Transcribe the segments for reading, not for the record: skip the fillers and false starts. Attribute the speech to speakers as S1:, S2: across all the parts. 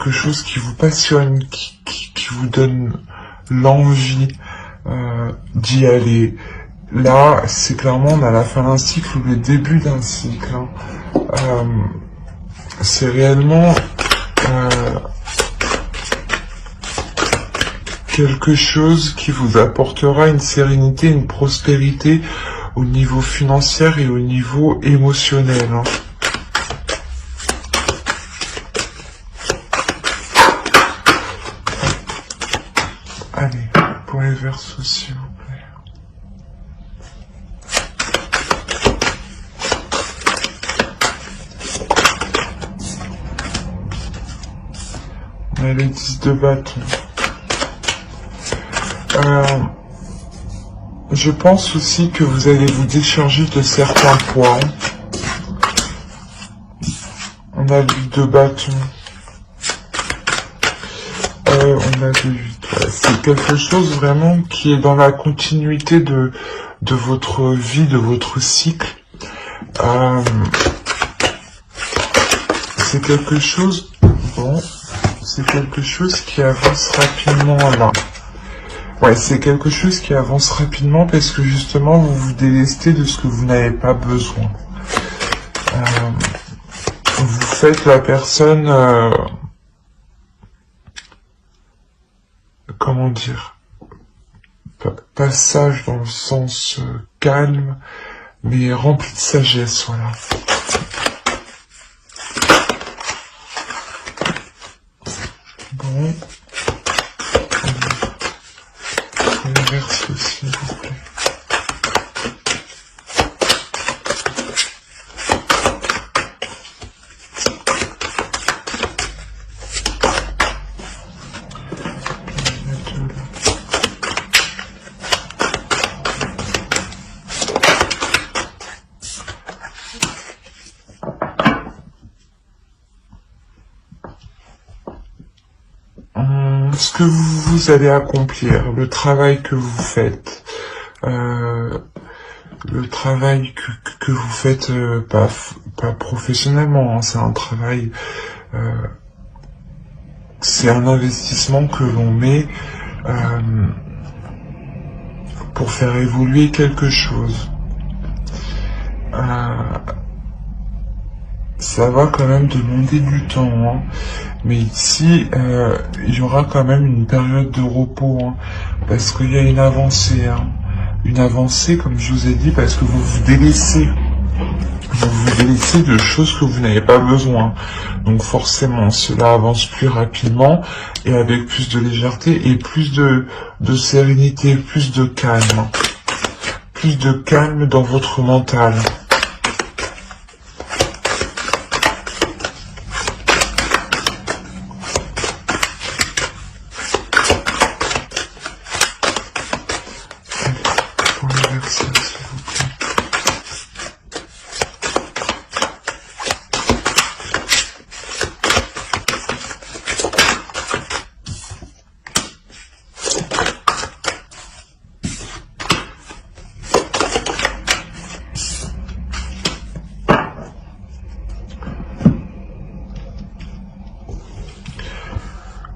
S1: quelque chose qui vous passionne, qui vous donne l'envie d'y aller. Là, c'est clairement, on a la fin d'un cycle ou le début d'un cycle. Hein. C'est réellement quelque chose qui vous apportera une sérénité, une prospérité au niveau financier et au niveau émotionnel. Hein. Allez, pour les Verseaux, s'il vous plaît. On a les 10 de bâton. Je pense aussi que vous allez vous décharger de certains poids. On a le 8 de bâton. On a le 8. Ouais. C'est quelque chose vraiment qui est dans la continuité de votre vie, de votre cycle. C'est quelque chose... Bon, c'est quelque chose qui avance rapidement là. Ouais, c'est quelque chose qui avance rapidement parce que justement vous vous délestez de ce que vous n'avez pas besoin. Vous faites la personne, comment dire, pas sage dans le sens calme, mais rempli de sagesse, voilà. Bon. Verseaux, s'il vous plaît. Ce que vous allez accomplir, le travail que vous faites, le travail que vous faites pas professionnellement, hein, c'est un travail, c'est un investissement que l'on met pour faire évoluer quelque chose. Ça va quand même demander du temps, hein. Mais ici, il y aura quand même une période de repos, hein, parce qu'il y a une avancée, hein. Une avancée, comme je vous ai dit, parce que vous vous délaissez. Vous vous délaissez de choses que vous n'avez pas besoin. Donc forcément, cela avance plus rapidement et avec plus de légèreté et plus de sérénité, plus de calme. Plus de calme dans votre mental.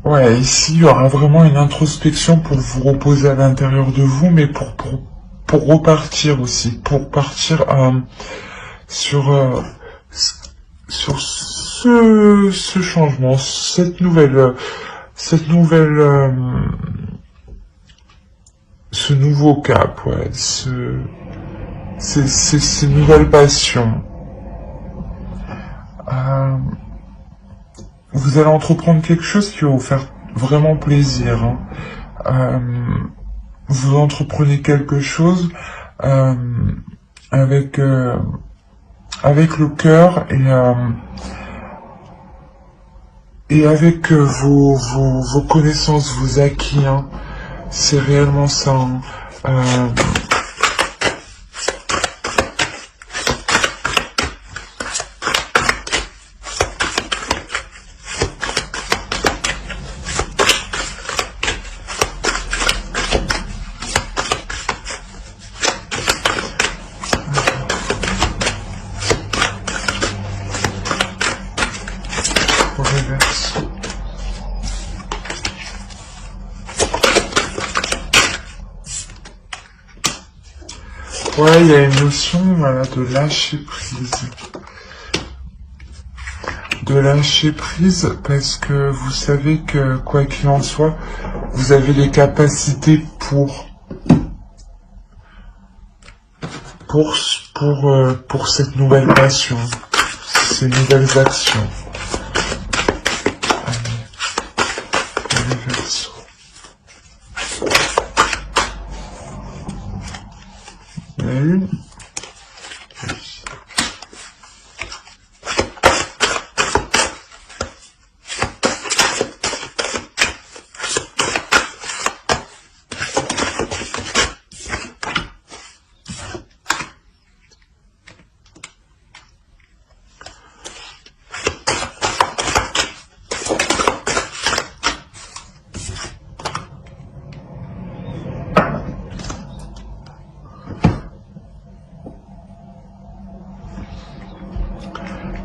S1: Ouais, ici, il y aura vraiment une introspection pour vous reposer à l'intérieur de vous, mais pour repartir aussi, pour partir sur ce changement, ce nouveau cap, ouais, ces nouvelles passions. Vous allez entreprendre quelque chose qui va vous faire vraiment plaisir. Hein. Vous entreprenez quelque chose avec le cœur et avec vos connaissances, vos acquis. Hein. C'est réellement ça. Hein. Verseaux. Ouais, il y a une notion, voilà, de lâcher prise. De lâcher prise parce que vous savez que, quoi qu'il en soit, vous avez les capacités pour cette nouvelle passion, ces nouvelles actions. Allez, pour les Verseaux. Il y en a une.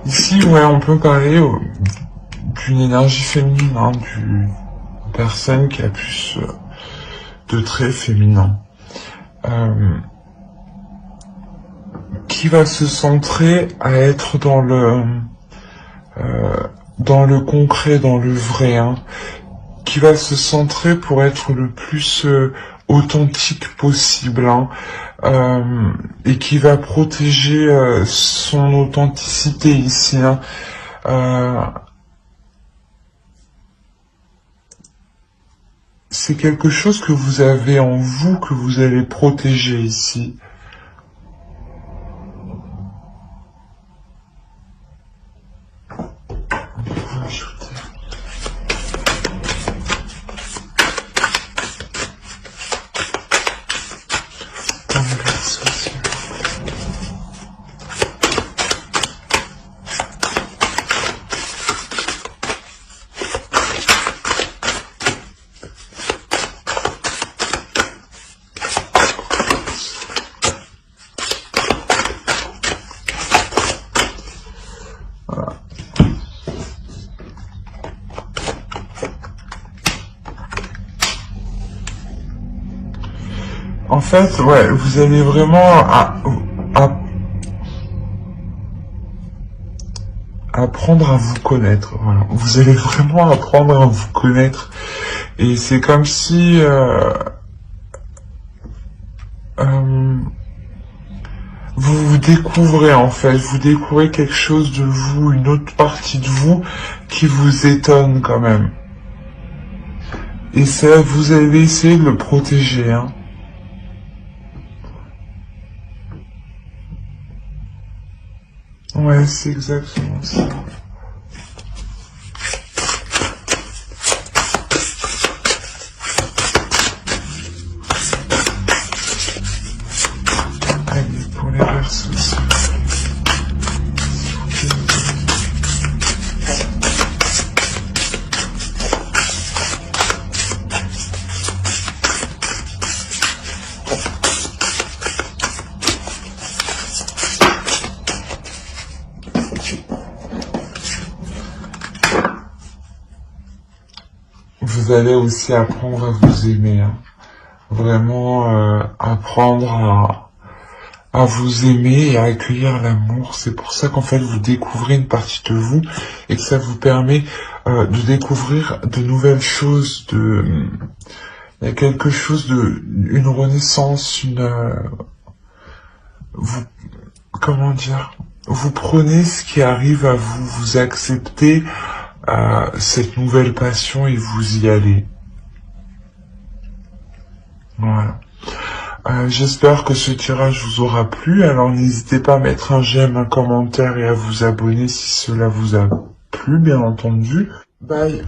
S1: Ici, ouais, on peut parler d'une énergie féminine, hein, d'une personne qui a plus de traits féminins, qui va se centrer à être dans le concret, dans le vrai, hein, qui va se centrer pour être le plus authentique possible, hein, et qui va protéger son authenticité ici, hein. C'est quelque chose que vous avez en vous, que vous allez protéger ici. On va ajouter. Dans le Verseau, s'il vous plaît. En fait, ouais, vous allez vraiment apprendre à vous connaître. Voilà. Vous allez vraiment apprendre à vous connaître. Et c'est comme si vous vous découvrez, en fait. Vous découvrez quelque chose de vous, une autre partie de vous qui vous étonne quand même. Et ça, vous allez essayer de le protéger, hein. Ouais, c'est exactement ça. Allez, pour les Verseaux, s'il vous plaît. Vous allez aussi apprendre à vous aimer, hein. Vraiment apprendre à vous aimer et à accueillir l'amour. C'est pour ça qu'en fait vous découvrez une partie de vous et que ça vous permet de découvrir de nouvelles choses. Il y a quelque chose une renaissance, comment dire, vous prenez ce qui arrive à vous, vous acceptez cette nouvelle passion et vous y allez. Voilà. J'espère que ce tirage vous aura plu. Alors n'hésitez pas à mettre un j'aime, un commentaire et à vous abonner si cela vous a plu, bien entendu. Bye.